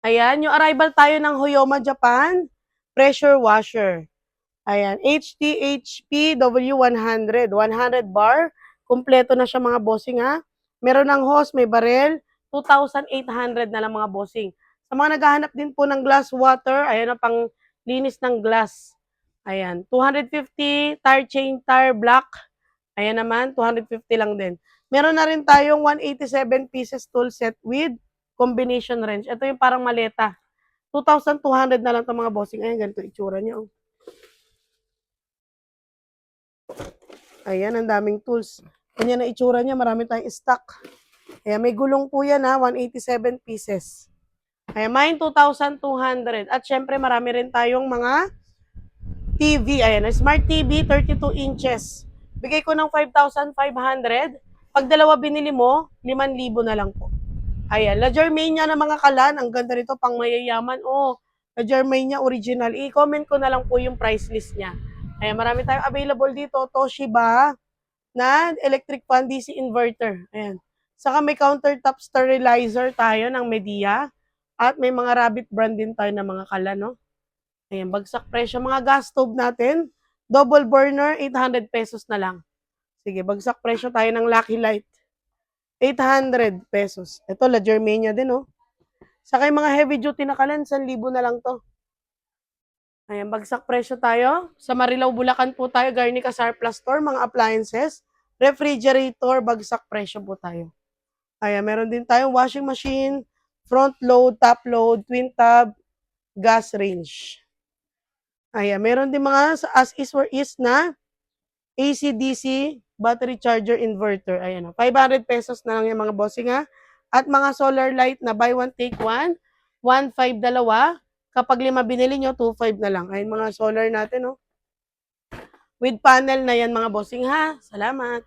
Ayan, yung arrival tayo ng Hoyoma, Japan, pressure washer. Ayan, HTHP W100, 100 bar. Kumpleto na siya mga bossing ha. Meron ng hose, may barrel, 2,800 na lang mga bossing. Sa mga naghahanap din po ng glass water, ayan na pang linis ng glass. Ayan, 250, tire chain, tire block. Ayan naman, 250 lang din. Meron na rin tayong 187 pieces tool set with combination wrench. Ito yung parang maleta. 2,200 na lang ito mga bossing. Ayan, ganito itsura niya. Oh. Ayan, ang daming tools. Ganyan na itsura niya, marami tayong stock. Ayan, may gulong po yan ha, 187 pieces. Ayan, mine 2,200. At syempre, marami rin tayong mga TV. Ayan, Smart TV, 32 inches. Bigay ko ng 5,500. Pag dalawa binili mo, 5,000 na lang po. Ayan, La Germania na mga kalan. Ang ganda nito, pang mayayaman. Oh, La Germania original. I-comment ko na lang po yung price list niya. Ayan, marami tayong available dito. Toshiba na electric fan DC inverter. Ayan. Saka may countertop sterilizer tayo ng Media. At may mga Rabbit brand din tayo ng mga kalan, no? Ayan, bagsak presyo. Mga gas stove natin, double burner, 800 pesos na lang. Sige, bagsak presyo tayo ng Lucky Light. 800 pesos. Ito, La Germania din, oh. Saka yung mga heavy duty na kalan, 1,000 na lang to. Ayan, bagsak presyo tayo. Sa Marilao, Bulacan po tayo, Garnica Surplus Store, mga appliances, refrigerator, bagsak presyo po tayo. Ayan, meron din tayong washing machine, front load, top load, twin tab, gas range. Ayan, meron din mga as is or is na AC-DC battery charger inverter. Ayan, 500 pesos na lang yung mga bossing ha. At mga solar light na buy one take one, 1,500 dalawa. Kapag 5 binili nyo, 2,500 na lang. Ayun mga solar natin, no? With panel na yan mga bossing ha. Salamat.